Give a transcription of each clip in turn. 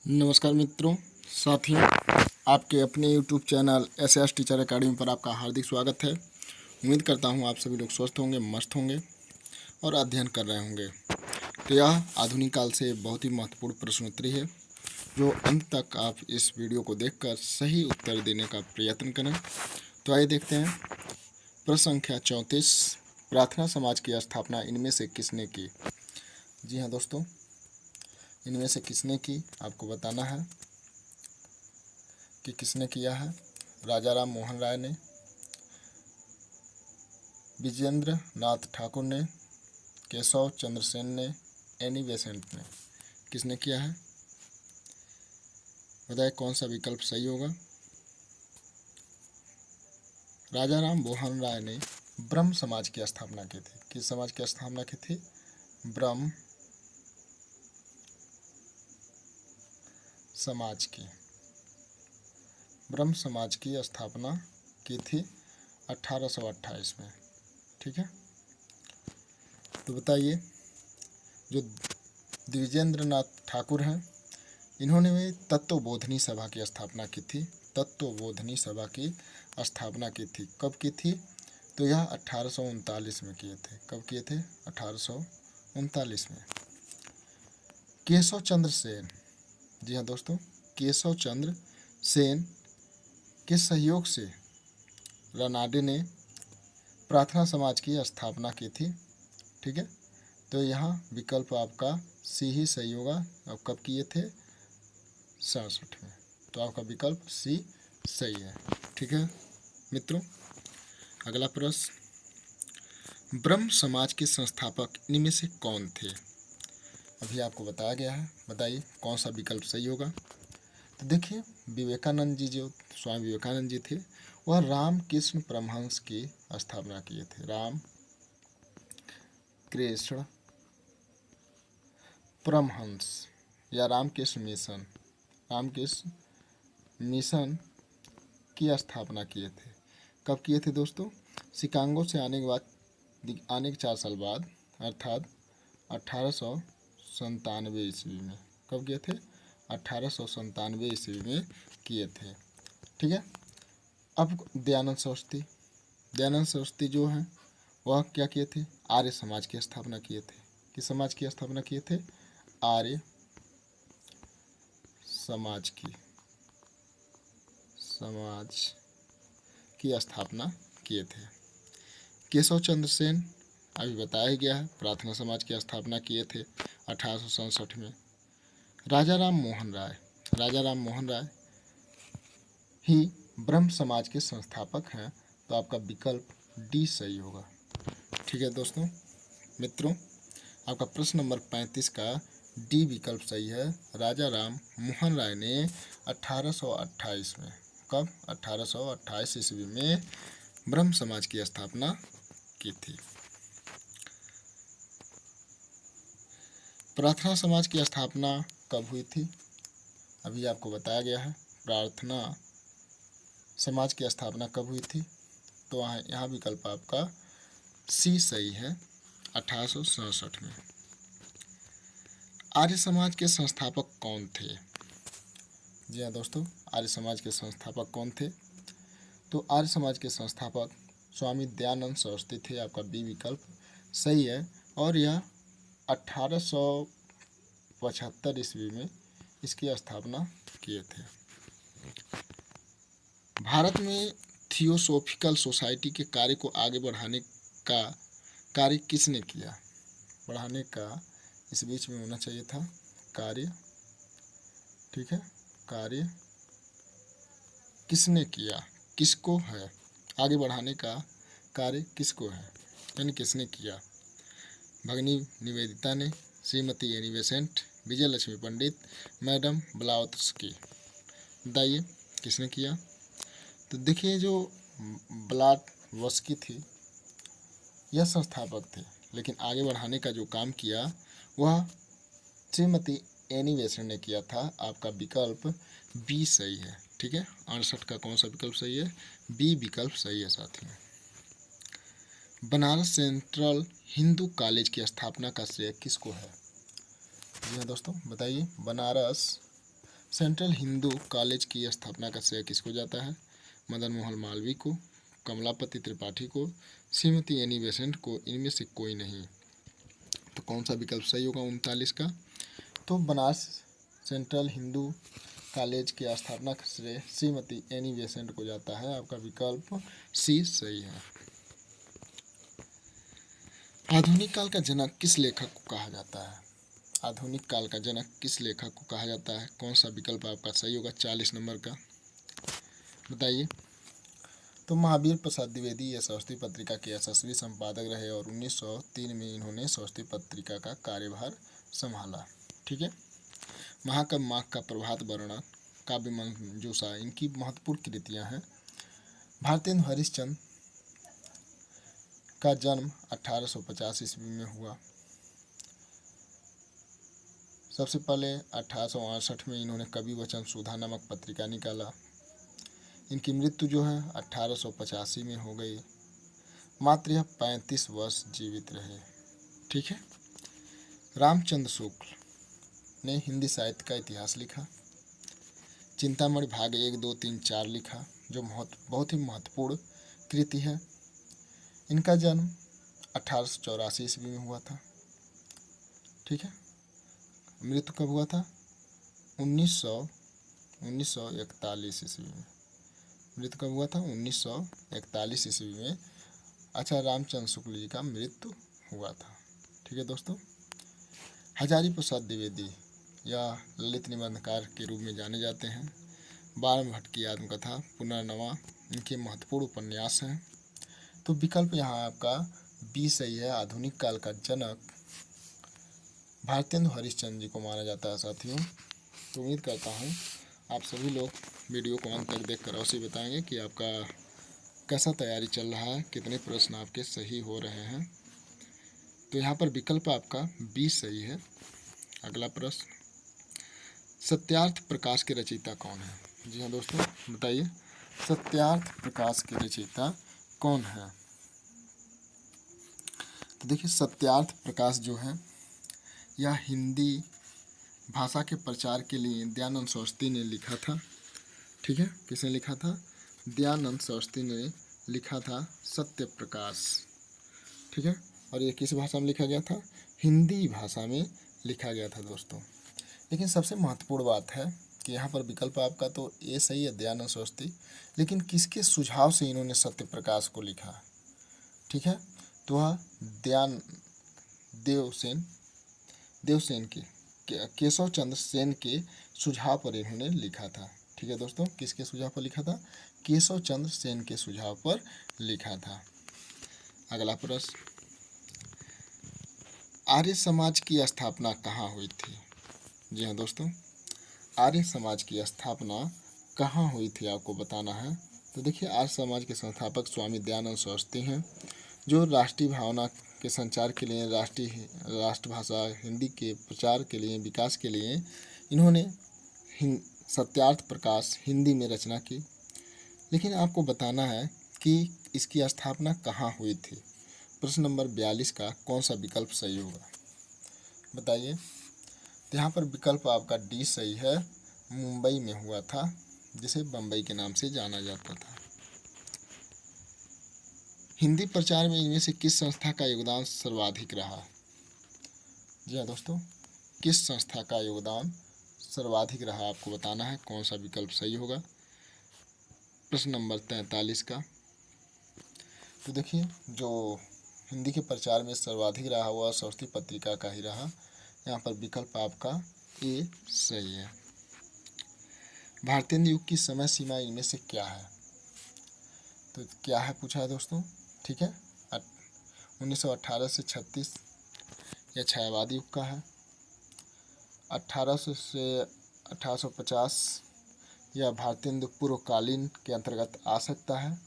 नमस्कार मित्रों, साथियों, आपके अपने YouTube channel S teacher academy पर आपका हार्दिक स्वागत है। उम्मीद करता हूँ आप सभी लोग स्वस्थ होंगे, मस्त होंगे और अध्ययन कर रहे होंगे। तो यह आधुनिक काल से बहुत ही महत्वपूर्ण प्रश्नोत्तरी है, जो अंत तक आप इस वीडियो को देखकर सही उत्तर देने का प्रयत्न करें। तो आइए देखते हैं। प्रश्न संख्या 34, प्रार्थना समाज की स्थापना इनमें से किसने की? जी हाँ दोस्तों, इनमें से किसने की आपको बताना है कि किसने किया है। राजा राम मोहन राय ने, विजेंद्र नाथ ठाकुर ने, केशव चंद्र सेन ने, एनी बेसेंट ने। किसने किया है? बताइए कौन सा विकल्प सही होगा। राजा राम मोहन राय ने ब्रह्म समाज की स्थापना की थी। किस समाज की स्थापना की थी? ब्रह्म समाज की। ब्रह्म समाज की स्थापना की थी 1828 में। ठीक है, तो बताइए, जो द्विजेंद्र नाथ ठाकुर हैं, इन्होंने भी तत्वबोधिनी सभा की स्थापना की थी। तत्वबोधिनी सभा की स्थापना की थी। कब की थी? तो यह 1839 में किए थे। कब किए थे? 1839 में। केशव चंद्र सेन, जी हाँ दोस्तों, केशव चंद्र सेन के सहयोग से रनाडे ने प्रार्थना समाज की स्थापना की थी। ठीक है, तो यहाँ विकल्प आपका सी ही सही होगा। अब कब किए थे? 67 में। तो आपका विकल्प सी सही है। ठीक है मित्रों, अगला प्रश्न, ब्रह्म समाज के संस्थापक इनमें से कौन थे? अभी आपको बताया गया है, बताइए कौन सा विकल्प सही होगा। तो देखिए, विवेकानंद जी, जो स्वामी विवेकानंद जी थे, वह रामकृष्ण परमहंस की स्थापना किए थे। राम कृष्ण परमहंस या रामकृष्ण मिशन की स्थापना किए थे। कब किए थे दोस्तों? शिकागो से आने के 4 साल बाद, अर्थात 1897 ईस्वी में। कब किए थे? 1897 ईस्वी में किए थे। ठीक है, अब दयानंद सरस्वती जो हैं, वह क्या किए थे? आर्य समाज की स्थापना किए थे। किस समाज की स्थापना किए थे? आर्य समाज की स्थापना किए थे। केशव चंद्र सेन, अभी बताया ही गया है, प्रार्थना समाज की स्थापना किए थे 1867 में। राजा राम मोहन राय ही ब्रह्म समाज के संस्थापक हैं। तो आपका विकल्प डी सही होगा। ठीक है दोस्तों, मित्रों, आपका प्रश्न नंबर 35 का डी विकल्प सही है। राजा राम मोहन राय ने 1828 में, कब? 1828 ईस्वी में ब्रह्म समाज की स्थापना की थी। प्रार्थना समाज की स्थापना कब हुई थी? अभी आपको बताया गया है, प्रार्थना समाज की स्थापना कब हुई थी। तो यहाँ विकल्प आपका सी सही है, 1867 में। आर्य समाज के संस्थापक कौन थे? जी हाँ दोस्तों, आर्य समाज के संस्थापक कौन थे? तो आर्य समाज के संस्थापक स्वामी दयानंद सरस्वती थे। आपका बी विकल्प सही है। और यह 1875 ईस्वी में इसकी स्थापना किए थे। भारत में थियोसॉफिकल सोसाइटी के कार्य को आगे बढ़ाने का कार्य किसने किया? बढ़ाने का इस बीच में होना चाहिए था कार्य। ठीक है, कार्य किसने किया? किसको है? आगे बढ़ाने का कार्य किसको है, यानी किसने किया? भगिनी निवेदिता ने, श्रीमती एनी बेसेंट, विजय लक्ष्मी पंडित, मैडम ब्लावत्स्की। बताइए किसने किया? तो देखिए, जो ब्लावत्स्की थी, यह संस्थापक थे, लेकिन आगे बढ़ाने का जो काम किया वह श्रीमती एनी बेसेंट ने किया था। आपका विकल्प बी सही है। ठीक है, 68 का कौन सा विकल्प सही है? बी विकल्प सही है साथियों। बनारस सेंट्रल हिंदू कॉलेज की स्थापना का श्रेय किसको है? जी हाँ दोस्तों, बताइए, बनारस सेंट्रल हिंदू कॉलेज की स्थापना का श्रेय किसको जाता है? मदन मोहन मालवीय को, कमलापति त्रिपाठी को, श्रीमती एनी बेसेंट को, इनमें से कोई नहीं। तो कौन सा विकल्प सही होगा 39 का? तो बनारस सेंट्रल हिंदू कॉलेज की स्थापना का श्रेय श्रीमती एनी बेसेंट को जाता है। आपका विकल्प सी सही है। आधुनिक काल का जनक किस लेखक को कहा जाता है? आधुनिक काल का जनक किस लेखक को कहा जाता है? कौन सा विकल्प आपका सही होगा 40 नंबर का? बताइए। तो महावीर प्रसाद द्विवेदी यशस्वी पत्रिका के यशस्वी संपादक रहे और 1903 में इन्होंने यशस्वी पत्रिका का कार्यभार संभाला। ठीक है। महाकवि माघ का प्रभात वर्णन, काव्य मंजूषा इनकी महत्वपूर्ण कृतियां हैं। भारतेंदु हरिश्चंद्र का जन्म 1850 ईस्वी में हुआ। सबसे पहले 1868 में इन्होंने कवि वचन सुधा नामक पत्रिका निकाला। इनकी मृत्यु जो है 1885 में हो गई। मात्र यह 35 वर्ष जीवित रहे। ठीक है। रामचंद्र शुक्ल ने हिंदी साहित्य का इतिहास लिखा। चिंतामणि भाग 1, 2, 3, 4 लिखा, जो बहुत ही महत्वपूर्ण कृति है। इनका जन्म 1884 ईस्वी में हुआ था। ठीक है। मृत्यु कब हुआ था? 1941 ईस्वी में। मृत्यु कब हुआ था? 1941 ईस्वी में। अच्छा, रामचंद्र शुक्ल जी का मृत्यु हुआ था। ठीक है दोस्तों। हजारी प्रसाद द्विवेदी या ललित निबंधकार के रूप में जाने जाते हैं। बारह भट्ट की आत्मकथा, पुनर्नवा इनके महत्वपूर्ण उपन्यास हैं। तो विकल्प यहाँ आपका बी सही है। आधुनिक काल का जनक भारतेंदु हरिश्चंद्र जी को माना जाता है साथियों। तो उम्मीद करता हूँ आप सभी लोग वीडियो को अंत तक देखकर अवश्य बताएंगे कि आपका कैसा तैयारी चल रहा है, कितने प्रश्न आपके सही हो रहे हैं। तो यहाँ पर विकल्प आपका बी सही है। अगला प्रश्न, सत्यार्थ प्रकाश के रचयिता कौन है? जी हाँ दोस्तों, बताइए सत्यार्थ प्रकाश के रचयिता कौन है? तो देखिए, सत्यार्थ प्रकाश जो है यह हिंदी भाषा के प्रचार के लिए दयानंद सरस्वती ने लिखा था। ठीक है। किसने लिखा था? दयानंद सरस्वती ने लिखा था सत्य प्रकाश। ठीक है। और ये किस भाषा में लिखा गया था? हिंदी भाषा में लिखा गया था दोस्तों। लेकिन सबसे महत्वपूर्ण बात है कि यहाँ पर विकल्प आपका तो ए सही है, दयानंद सरस्वती। लेकिन किसके सुझाव से इन्होंने सत्य प्रकाश को लिखा? ठीक है। तो वह देवसेन के केशव चंद्र सेन के सुझाव पर इन्होंने लिखा था। ठीक है दोस्तों, किसके सुझाव पर लिखा था? केशव चंद्र सेन के सुझाव पर लिखा था। अगला प्रश्न, आर्य समाज की स्थापना कहाँ हुई थी? जी हाँ दोस्तों, आर्य समाज की स्थापना कहाँ हुई थी आपको बताना है। तो देखिए, आर्य समाज के संस्थापक स्वामी दयानंद सरस्वती हैं, जो राष्ट्रीय भावना के संचार के लिए, राष्ट्रभाषा हिंदी के प्रचार के लिए, विकास के लिए इन्होंने सत्यार्थ प्रकाश हिंदी में रचना की। लेकिन आपको बताना है कि इसकी स्थापना कहाँ हुई थी। प्रश्न नंबर 42 का कौन सा विकल्प सही होगा? बताइए। तो यहाँ पर विकल्प आपका डी सही है। मुंबई में हुआ था, जिसे बम्बई के नाम से जाना जाता था। हिंदी प्रचार में इनमें से किस संस्था का योगदान सर्वाधिक रहा? जी हाँ दोस्तों, किस संस्था का योगदान सर्वाधिक रहा आपको बताना है। कौन सा विकल्प सही होगा? प्रश्न नंबर 43 का। तो देखिए, जो हिंदी के प्रचार में सर्वाधिक रहा हुआ सरस्वती पत्रिका का ही रहा। यहाँ पर विकल्प आपका ए सही है। भारतीय युग की समय सीमा इनमें से क्या है? तो क्या है पूछा है दोस्तों। ठीक है। 1918 से 36 यह छायावादी युग का है। 1800 से 1850 यह भारतेंदु पूर्वकालीन के अंतर्गत आ सकता है।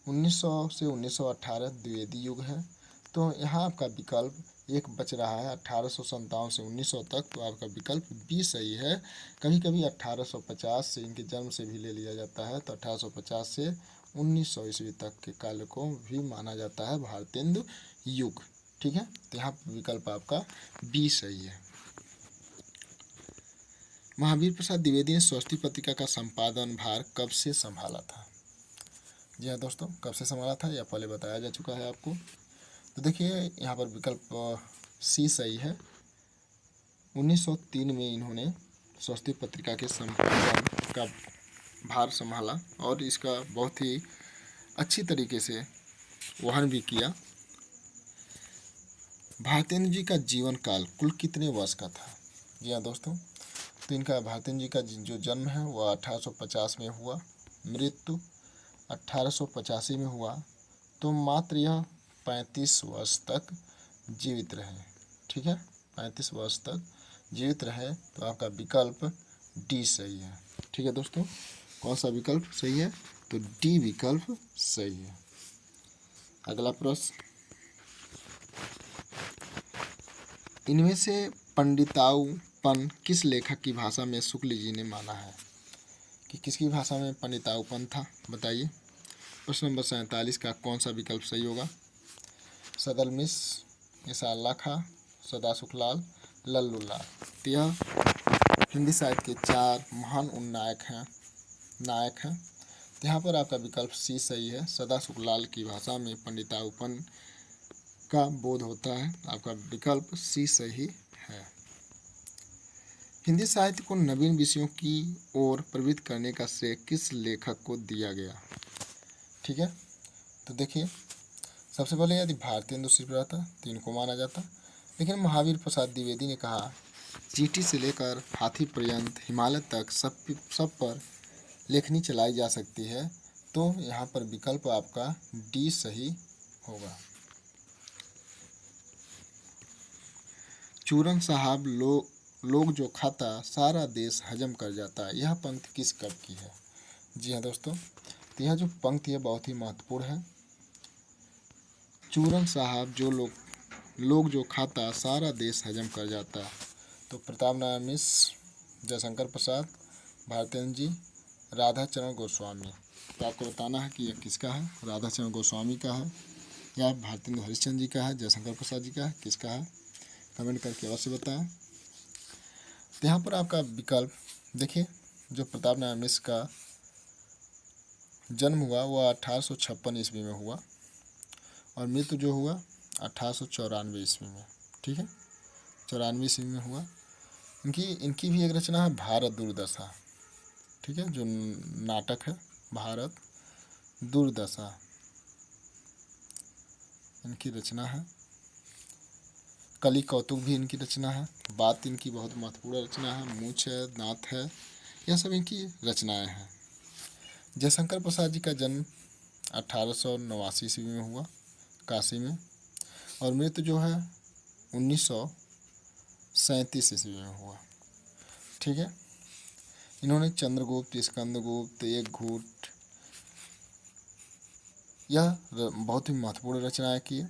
1900 से 1918 द्विवेदी युग है। तो यहाँ आपका विकल्प एक बच रहा है 1857 से 1900 तक। तो आपका विकल्प बी सही है। कभी कभी 1850 से इनके जन्म से भी ले लिया जाता है। तो 1850 से 1900 ईस्वी तक के काल को भी माना जाता है भारतेंदु युग। ठीक है। तो यहाँ विकल्प आपका बी सही है। महावीर प्रसाद द्विवेदी ने स्वस्ति पत्रिका का संपादन भार कब से संभाला था? जी हाँ दोस्तों, कब से संभाला था यह पहले बताया जा चुका है आपको। तो देखिए यहाँ पर विकल्प सी सही है। 1903 में इन्होंने स्वस्ति पत्रिका के संपादन का भार संभाला और इसका बहुत ही अच्छी तरीके से वहन भी किया। भारतेंदु जी का जीवन काल कुल कितने वर्ष का था? जी हाँ दोस्तों, तो इनका भारतेंदु जी का जो जन्म है वह 1850 में हुआ, मृत्यु 1885 में हुआ, तो मात्र यह 35 वर्ष तक जीवित रहे। ठीक है, 35 वर्ष तक जीवित रहे, तो आपका विकल्प डी सही है। ठीक है दोस्तों, कौन सा विकल्प सही है? तो डी विकल्प सही है। अगला प्रश्न, इनमें से पंडिताऊपन किस लेखक की भाषा में शुक्ल जी ने माना है? कि किसकी भाषा में पंडिताऊपन था, बताइए। प्रश्न नंबर 47 का कौन सा विकल्प सही होगा? सदल मिश्र, ईसा खां, सदा सुखलाल, लल्लू लाल। तो यह हिंदी साहित्य के 4 महान नायक हैं। तो यहाँ पर आपका विकल्प सी सही है। सदा सुखलाल की भाषा में पंडिताऊपन का बोध होता है। आपका विकल्प सी सही है। हिंदी साहित्य को नवीन विषयों की ओर प्रवृत्त करने का श्रेय किस लेखक को दिया गया? ठीक है, तो देखिए सबसे पहले यदि भारतेंदु श्री रहता तो इनको माना जाता, लेकिन महावीर प्रसाद द्विवेदी ने कहा चींटी से लेकर हाथी पर्यंत हिमालय तक सब पर लेखनी चलाई जा सकती है, तो यहाँ पर विकल्प आपका डी सही होगा। चूरन साहब लोग जो खाता सारा देश हजम कर जाता, यह पंक्ति किस कवि की है? जी हाँ दोस्तों, तो यह जो पंक्ति है बहुत ही महत्वपूर्ण है। चूरन साहब लोग जो खाता सारा देश हजम कर जाता, तो प्रताप नारायण मिश्र, जयशंकर प्रसाद, भारतेंदु जी, राधाचरण गोस्वामी। तो आपको बताना है कि यह किसका है, राधाचरण गोस्वामी का है या भारतेंदु हरिश्चंद्र जी का है, जयशंकर प्रसाद जी का है, किसका है? कमेंट करके अवश्य बताएं। तो यहाँ पर आपका विकल्प देखिए, जो प्रताप नारायण मिश्र का जन्म हुआ वह 1856 ईस्वी में हुआ और मृत्यु जो हुआ 1894 ईस्वी में। ठीक है, 94 ईस्वी में हुआ। इनकी भी एक रचना है भारत दुर्दशा। ठीक है, जो नाटक है भारत दुर्दशा, इनकी रचना है। कली कौतुक भी इनकी रचना है। बात इनकी बहुत महत्वपूर्ण रचना है। मूछ है, दांत है, यह सब इनकी रचनाएं हैं। जयशंकर प्रसाद जी का जन्म 1889 ईस्वी में हुआ काशी में और मृत्यु जो है 1937 ईस्वी में हुआ। ठीक है, इन्होंने चंद्रगुप्त, स्कंदगुप्त, एक घूट, यह बहुत ही महत्वपूर्ण रचनाएं की।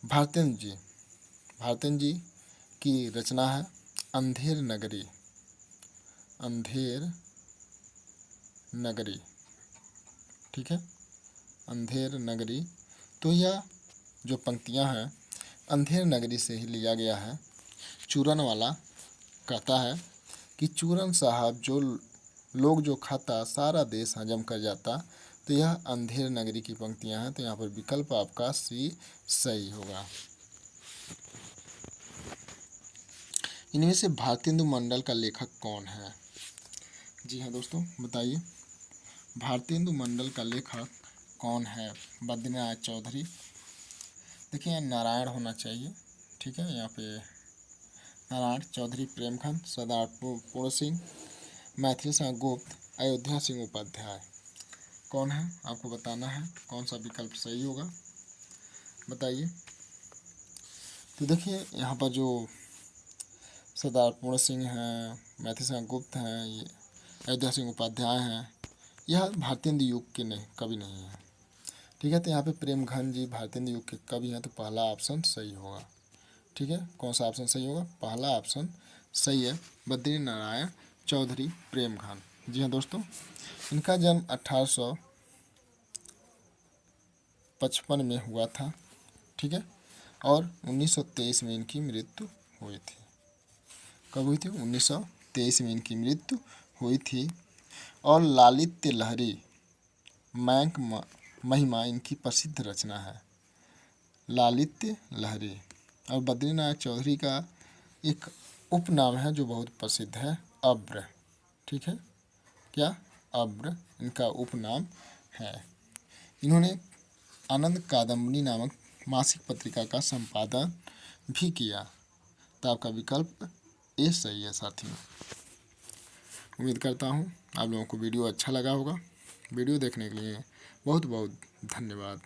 भारतेंदु जी की रचना है अंधेर नगरी। ठीक है, अंधेर नगरी। तो यह जो पंक्तियां हैं अंधेर नगरी से ही लिया गया है। चूरन वाला कहता है कि चूरन साहब लोग जो खाता सारा देश हजम कर जाता, तो यह अंधेर नगरी की पंक्तियां हैं। तो यहाँ पर विकल्प आपका सी सही होगा। इनमें से भारतेंदु मंडल का लेखक कौन है? जी हाँ दोस्तों, बताइए भारतेंदु मंडल का लेखक कौन है? बद्रीनाथ चौधरी, देखिए यहाँ नारायण होना चाहिए। ठीक है, यहाँ पे नारायण, चौधरी प्रेमखंड, सरदार पूर्ण सिंह, मैथिली सिंह गुप्त, अयोध्या सिंह उपाध्याय। कौन है आपको बताना है, कौन सा विकल्प सही होगा, बताइए। तो देखिए यहाँ पर जो सरदार पूर्ण सिंह हैं, मैथिली सिंह गुप्त हैं, अयोध्या सिंह उपाध्याय हैं, यह भारतेंदु युग के कवि नहीं है। ठीक है, तो यहाँ पे प्रेमघन जी भारतेंदु युग के कवि हैं, तो पहला ऑप्शन सही होगा। ठीक है, कौन सा ऑप्शन सही होगा? पहला ऑप्शन सही है, बद्री नारायण चौधरी प्रेमघन। जी हाँ दोस्तों, इनका जन्म 1855 में हुआ था। ठीक है, और 1923 में इनकी मृत्यु हुई थी। कब हुई थी? 1923 में इनकी मृत्यु हुई थी। और लालित्य लहरी मयंक महिमा इनकी प्रसिद्ध रचना है, लालित्य लहरी। और बद्रीनाथ चौधरी का एक उपनाम है जो बहुत प्रसिद्ध है, अब्र। ठीक है, क्या? अब्र इनका उपनाम है। इन्होंने आनंद कादम्बनी नामक मासिक पत्रिका का संपादन भी किया। तो आपका विकल्प ए सही है साथियों। उम्मीद करता हूँ आप लोगों को वीडियो अच्छा लगा होगा। वीडियो देखने के लिए बहुत बहुत धन्यवाद।